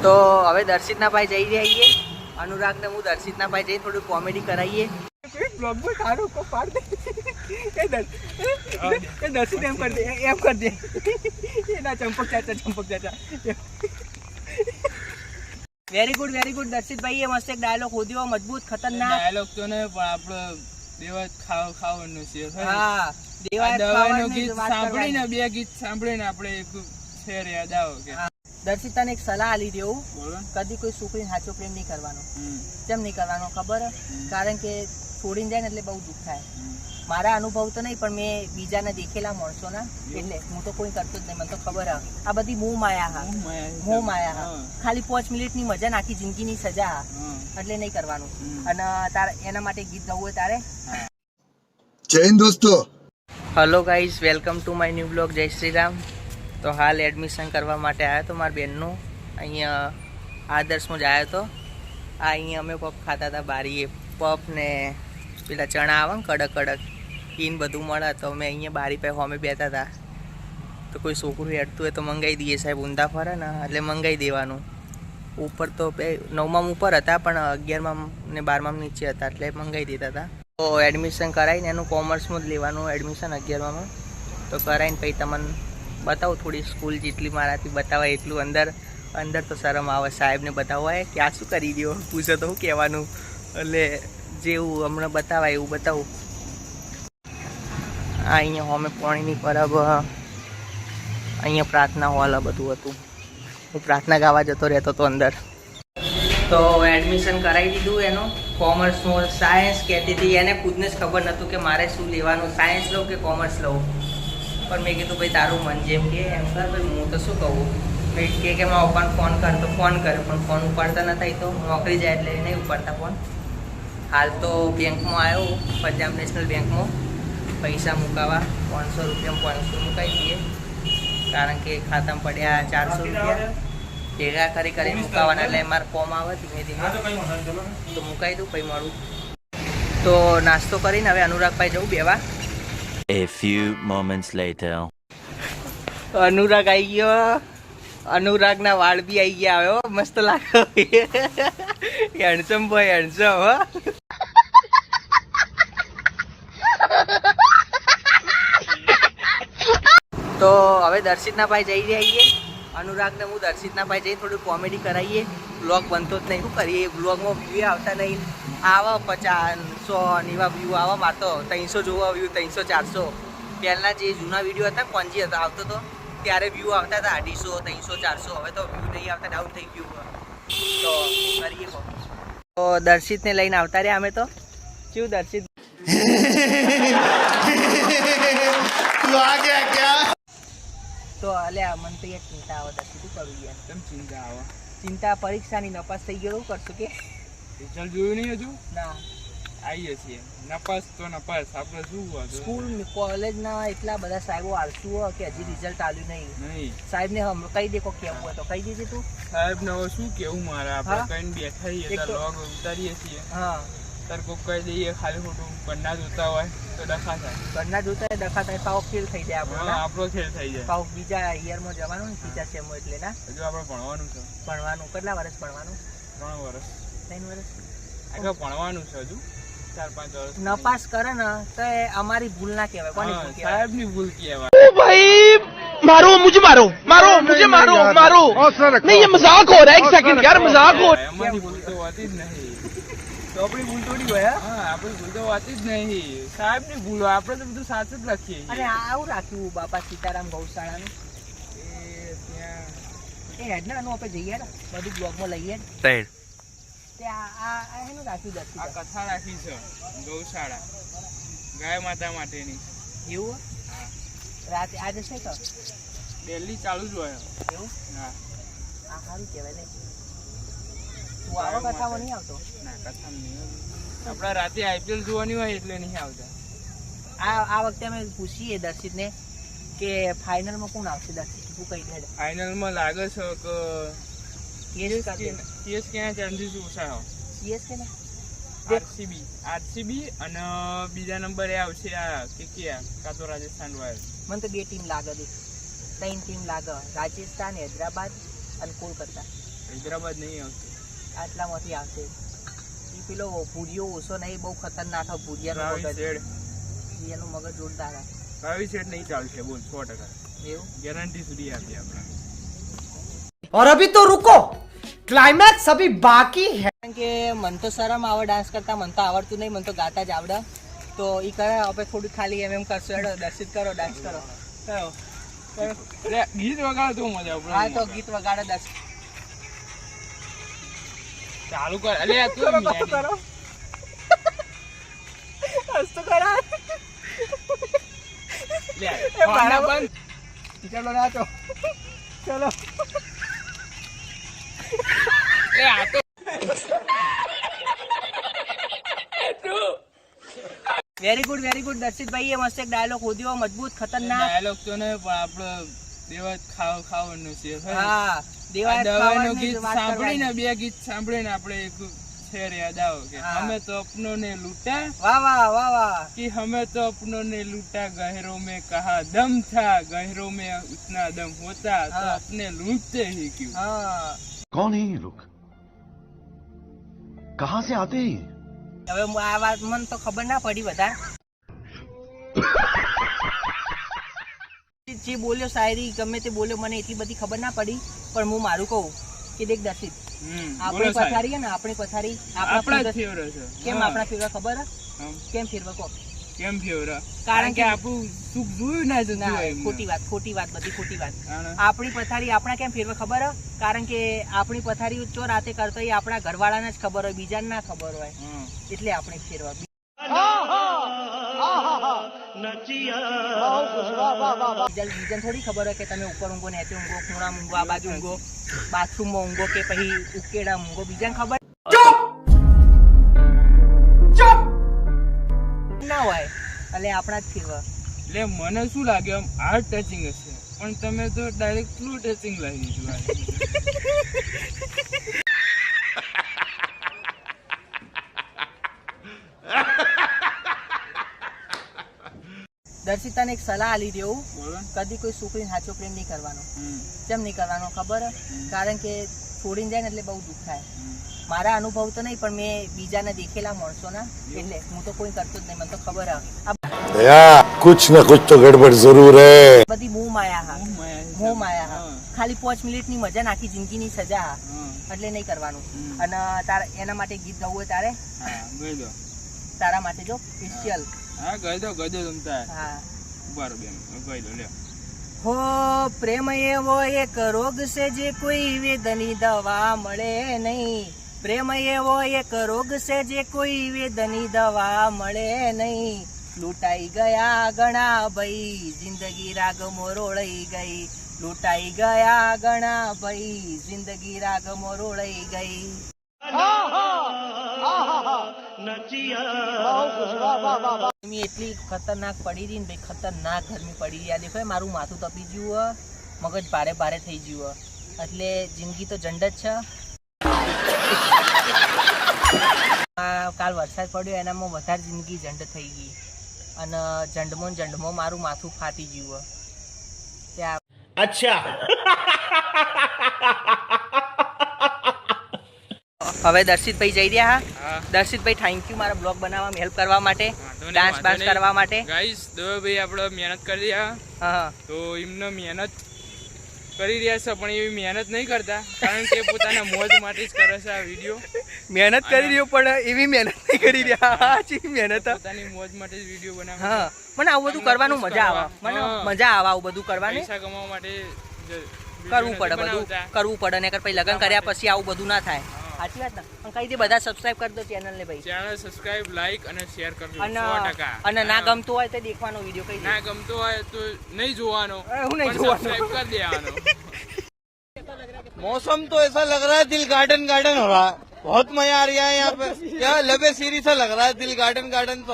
તો હવે દર્શિતના ભાઈ જઈ રહીએ, અનુરાગ ને હું દર્શિતના ભાઈ જઈ થોડું કોમેડી કરાવીએ. બ્લોગ પર કાઢો કો પાડ દે એ દર્શિત એમ કર દે એના ચંપક ચાચા વેરી ગુડ દર્શિતભાઈ એ મસ્ત એક ડાયલોગ હોદ્યો, મજબૂત ખતરનાક ડાયલોગ તો ને પણ આપણો દેવા ખાવાનું છે. હા દેવાનું ગીત સાંભળીને બે ગીત સાંભળીને આપણે એક શેર યાદ આવો કે દર્શિત તને એક સલાહ આલી દેવું, બોલો. કદી કોઈ છોકરીને સાચો પ્રેમ નહીં કરવાનો. કેમ નહીં કરવાનો ખબર? કારણ કે છોડીને જાય ને એટલે બહુ દુઃખ થાય. મારા અનુભવ તો નહીં, પણ મેં બીજાને દેખેલા માણસોના, એટલે હું તો કોઈ કરતો જ નહીં. મને તો ખબર હા આ બધી મોહ માયા ખાલી 5 મિનિટની મજા ને આખી જિંદગીની સજા એટલે નહીં કરવાનું. અને તારે એના માટે ગીત ગાવું હોય તારે. જય હિન્દ દોસ્તો. Hello guys, welcome to my new blog. જય શ્રી રામ. તો હાલ એડમિશન કરવા માટે આવ્યો તો મારા બેનનું અહીંયા આદર્શમાં જ આવ્યો હતો. આ અહીંયા અમે પપ ખાતા હતા બારીએ, પપ ને પેલા ચણા આવે ને કડક ઈન બધું મળે. તો અમે અહીંયા બારી પાસે અમે બેઠા હતા. તો કોઈ છોકરું હેડતું હોય તો મંગાવી દઈએ સાહેબ, ઊંધા ફરે ને એટલે મંગાવી દેવાનું. ઉપર તો 9માં ઉપર હતા, પણ 11માં ને 12માં નીચે હતા એટલે મંગાવી દેતા હતા. તો એડમિશન કરાવીને એનું કોમર્સમાં જ લેવાનું એડમિશન 11માં. તો કરાવીને પછી તમને બતાવું થોડી સ્કૂલ જેટલી મારાથી બતાવાય એટલું. અંદર તો શરમ આવે સાહેબને બતાવવા હોય કે આ શું કરી દો, પૂછો તો શું કહેવાનું. એટલે જેવું હમણાં બતાવાય એવું બતાવું. આ અહીંયા અમે પાણીની પરબ, અહીંયા પ્રાર્થના હોલ બધું હતું. હું પ્રાર્થના ગાવા જતો રહેતો હતો અંદર. તો એડમિશન કરાવી દીધું એનું કોમર્સમાં. સાયન્સ કહેતી હતી, એને ખુદને જ ખબર નહોતું કે મારે શું લેવાનું, સાયન્સ લઉં કે કોમર્સ લઉં. પણ મેં કીધું ભાઈ તારું મન જેમ કે એમ કર. ભાઈ હું તો શું કહું, ભાઈ કે મારા પપ્પાને ફોન કર તો ફોન કરે, પણ ફોન ઉપાડતા નતા. તો નોકરી જાય એટલે નહીં ઉપાડતા ફોન. હાલ તો બેંકમાં આવ્યો, પંજાબ નેશનલ બેંકમાં પૈસા મુકાવા. 500 રૂપિયા 500 મુકાવી દઈએ, કારણ કે ખાતામાં પડ્યા 400 રૂપિયા ભેગા કરી મુકાવાના. એટલે મારે કોમ આવે ધીમે ધીમે તો મુકાઈ દઉં પછી મળું. તો નાસ્તો કરીને હવે અનુરાગભાઈ જવું બેવા. A few moments later. Anurag આવી ગયો. અનુરાગના વાળ બી આવી ગયા. આવ્યો મસ્ત લાગે. હેન્ડસમ ભાઈ હેન્ડસમ. હો તો હવે દર્શિતના ભાઈ જઈ રહીએ. અનુરાગને હું દર્શિતના ભાઈ જઈ થોડું કોમેડી કરાવીએ. બ્લોગ બનતો જ નહીં, શું કરીએ? બ્લોગમાં વ્યૂ આવતા નહીં. આવે 50 100 એવા વ્યૂ આવે. મારે તો 300 જોવા વ્યૂ, 300 400. પહેલાં જે જૂના વિડીયો હતા કોંજી હતા આવતો હતો ત્યારે વ્યૂ આવતા હતા 250 300 400. હવે તો વ્યૂ નહીં આવતા, ડાઉન થઈ ગયું. તો કરીએ. તો દર્શિતને લઈને આવતા રહ્યા અમે. તો શું દર્શિત તો અલ્યા મને તો યાર ચિંતા આવે. દર્શિત શું કરું યાર? કેમ ચિંતા આવે? ચિંતા પરીક્ષાની નપાસ થઈ ગયો. શું કરશું કે રિઝલ્ટ જોયું નહીં હજુ? ના, આવીએ છીએ. નપાસ તો નપાસ, આપણે શું હતું સ્કૂલ કોલેજના એટલા બધા સાહેબો આળસુ હોય કે હજી રિઝલ્ટ આવ્યું નહીં. સાહેબને કહી દે કોઈ કેવું હોય તો કહી દેજે તું. સાહેબને હવે શું કેવું મારે? આપણે કઈ બેઠા છીએ, લોગ ઉતારીએ છીએ. હા, તાર કોક કહી દઈએ ખાલી ખોટું ઘરના જોતા હોય તો ડખા થાય. ઘરના જોતા હોય ડખા થાય, પાવ ફેલ થઈ જાય આપણો. આપણો ખેલ થઈ જાય. પાવ બીજા યરમાં જવાનું ને, બીજા સેમમાં. એટલે ના હજુ આપણે ભણવાનું છે. ભણવાનું કેટલા વર્ષ ભણવાનું? 3 વર્ષ. 3 વર્ષ આગળ ભણવાનું છે હજુ 4-5 વર્ષ. નપાસ કરે ને તો એ અમારી ભૂલ ના કહેવાય. કોની ભૂલ કહેવાય? સાહેબની ભૂલ કહેવાય. भाई मारो मुझे मारो मुझे मारो नहीं ये मजाक हो रहा है एक सेकंड यार मजाक हो અમારી ભૂલ તો હોતી જ નહીં. તો આપણી ભૂલ થોડી હોય. હા, આપણી ભૂલ તો હોતી જ નહીં. સાહેબની ભૂલ હોય. આપણે તો બધું સાચું જ લખીએ. અને આવું રાખ્યું બાપા સીતારામ ગૌશાળાનું. એ ત્યાં એ હેડ ને આપણે જઈએ ને બધું બ્લોગમાં લઈએ ને. તે આ એનું રાખ્યું આ દર્શિત. કથા રાખી છે ગૌશાળા ગાય માતા માટેની. એવું રાતે આજે છે તો ડેલી ચાલુ જ હોય. એવું હા, આ સારું કહેવાય ને. તું આવો કથામાં નહીં આવતો? ના, કથા નહીં. આપણે રાતે IPL જોવાની હોય એટલે નહીં આવતા. આ વખતે અમે પૂછીએ દર્શિતને કે ફાઇનલમાં કોણ આવશે. દર્શિત તું કઈ દે. ફાઇનલમાં લાગે છે કે CSK ના ચાન્સીસ ઓછા હોય. CSK ને RCB અને બીજા નંબરે આવશે આ KKR કાં તો રાજસ્થાન રોયલ્સ. મને તો 2 ટીમ લાગે. 3 ટીમ લાગે. રાજસ્થાન, હૈદરાબાદ અને કોલકાતા. હૈદરાબાદ નહીં આવશે. આટલામાંથી આવશે. એ પેલો ભૂરિયો ઓછો નહીં, બહુ ખતરનાક હોય ભૂરિયાનો બાવીસ મગજ. શેડ ભૂરિયાનું મગજ જોરદાર હોય. 22 શેડ નહીં ચાલશે, બોલ 100%. એવું ગેરંટી સુધી આપીએ આપણે. और अभी तो रुको, क्लाइमैक्स अभी बाकी है. કારણ કે મને તો શરમ આવે ડાન્સ કરતા, મને તો આવડતું નહીં, મને તો ગાતા જ આવડે. તો એ કરે આપણે થોડું ખાલી એમ કરશો. હેડો દર્શિત કરો, ડાન્સ કરો. કરો. અરે ગીત વગાડો તો મજા આવે. હા તો ગીત વગાડે દર્શિત. ચાલુ કર. અલે આ તું કરો. હસતો કરા. લે ફોન બંધ. ચલો નાચો. ચલો. એ આ તો વેરી ગુડ દર્શિતભાઈ. એ મસ્ત એક ડાયલોગ હોદ્યો, મજબૂત, ખતરનાક. ડાયલોગ તો ને પણ આપણો દેવા ખાવાનું છે. હા દેવાય દવાનું ગીત સાંભળીને, બે ગીત સાંભળીને આપણે એક શેર યાદ આવો કે હા. હમે તો अपनों ने लूटा વાહ વાહ વાહ વાહ. कि हमें तो अपनों ने लूटा, गहरों में कहा दम था, गहरों में उतना दम होता तो हाँ. अपने लूटते ही क्यों. હા कौन है ये लोग, कहाँ से आते हैं? હવે આ વાત મને તો ખબર ના પડી વધારે. જે બોલ્યો શાયરી ગમે તે બોલ્યો, મને એટલી બધી ખબર ના પડી. પણ હું મારું કહું કે દેખ દર્શિત, આપણી બોલો સાહેબ. પથારી હે ને, આપણી પથારી આપણા જ ફેવરેટ. ફેવરેટ છે. કેમ હા. આપણા ફેવરેટ ખબર હે? હા. કેમ ફેવરેટ કહો? કેમ ફેવરેટ? કારણ કારણ કે કે આપણું સુખ જોયું ના જતું ના, હોય એમને. ખોટી વાત, બધી ખોટી વાત. હા. આપણી પથારી આપણા કેમ ફેરવે ખબર હે? કારણ કે આપણી પથારી ચો રાતે કરતો હોય, આપણા ઘરવાળાને જ ખબર હોય, બીજાને ના ખબર હોય, હા. એટલે આપણે ફેરવા. બીજાને થોડી ખબર હોય કે તમે ઉપર ઊંઘો, નીચે ઊંઘો, ખૂણામાં ઊંઘો, આ બાજુ ઊંઘો, બાથરૂમમાં ઊંઘો કે પછી ઉકેડા ઊંઘો. બીજાને ખબર ના હોય, એટલે આપણા જ ફેરવા. એટલે મને શું લાગે આમ હાર્ટ ટચિંગ હશે, પણ તમે તો ડાયરેક્ટ ફ્લુ ટચિંગ લાવી દીધું આ. દર્શિતાને એક સલાહ આલી દેવું, બોલો ને. કદી કોઈ છોકરીને સાચો પ્રેમ નહીં કરવાનો. હમ. કેમ નહીં કરવાનો ખબર હે? કારણ કે છોડીને જાય ને એટલે બહુ દુઃખ થાય. મારા અનુભવ તો નહીં, પણ મેં બીજાને દેખેલા માણસોના, એટલે હું તો કોઈ કરતો જ નહીં, મને તો ખબર હે. આ भैया कुछ न कुछ तो गड़बड़ जरूर है. બધી મોહ માયા હા, મોહ માયા હા. હા. ખાલી 5 મિનિટની મજા ને આખી જિંદગીની સજા હા, હા. એટલે નહીં કરવાનું. હમ. અને તારે એના માટે ગીત ગાવું હોય તારે, હા, ગઈ દો. તારા માટે જો સ્પેશિયલ. હા, ગઈ દો તમતા. હા. ઉભા રહો બેન, ગઈ દો લ્યો. હો પ્રેમ એવો એક રોગ છે જે કોઈ વેદની દવા મળે નહીં. પ્રેમ એવો એક રોગ છે જે કોઈ વેદની દવા મળે નહીં. લૂંટાઈ ગયા ઘણા ભાઈ, જિંદગી રાગ મોરોળાઈ ગઈ. લૂંટાઈ ગયા ઘણા ભાઈ, જિંદગી રાગ મોરોળાઈ ગઈ. ગરમી એટલી ખતરનાક પડી રહી ને ભાઈ, ખતરનાક ગરમી પડી રહી. આ દેખો એ મારું માથું તપી ગયું, મગજ ભારે થઈ ગયું, એટલે જિંદગી તો જંડ જ છે. કાલ વરસાદ પડ્યો એનામાં વધારે જિંદગી જંડ થઈ ગઈ, અને જંડમાં મારું માથું ફાટી ગયું. ત્યાં अच्छा. હવે દર્શિતભાઈ જઈ રહ્યા. હા. દર્શિતભાઈ થેન્ક યુ મારા બ્લોગ બનાવવામાં હેલ્પ કરવા માટે, વાંધો નહીં, ડાન્સ વાંધો બાન્સ નહીં. કરવા માટે. ગાઈસ દવેભાઈ આપણે મહેનત કરી રહ્યા, હા તો એમને મહેનત કરી રહ્યા છે, પણ એવી મહેનત નહીં કરતા, કારણ કે પોતાના મોજ માટે જ કરે છે આ વિડીયો. મહેનત કરી રહ્યો પણ એવી મહેનત નહીં કરી રહ્યા. સાચી મહેનત. પોતાની મોજ માટે જ વિડીયો બનાવે છે. હા મને આવું બધું કરવાનું મજા આવે, મને હા. મજા આવે આવું બધું કરવાની. પૈસા કમાવા માટે કરવું પડે બધું, કરવું પડે ને પછી લગ્ન કર્યા પછી આવું બધું ના થાય. સાચી વાત ને? પણ કઈ દે બધા સબસ્ક્રાઇબ કરી દો ચેનલ ને ભાઈ. ચેનલ સબસ્ક્રાઇબ, લાઈક અને શેર કરજો અને 100%. અને ના ગમતું હોય તો દેખવાનો વિડીયો કઈ દે. ના ગમતો હોય તો નહીં જોવાનો, હું નહીં પણ જોવાનો. સબસ્ક્રાઇબ કરી દેવાનો. मौसम तो ऐसा लग रहा है दिल गार्डन गार्डन हो रहा है, बहुत मजा आ रहा है यहाँ पे. क्या लबे सीरी सा लग रहा है दिल गार्डन गार्डन तो.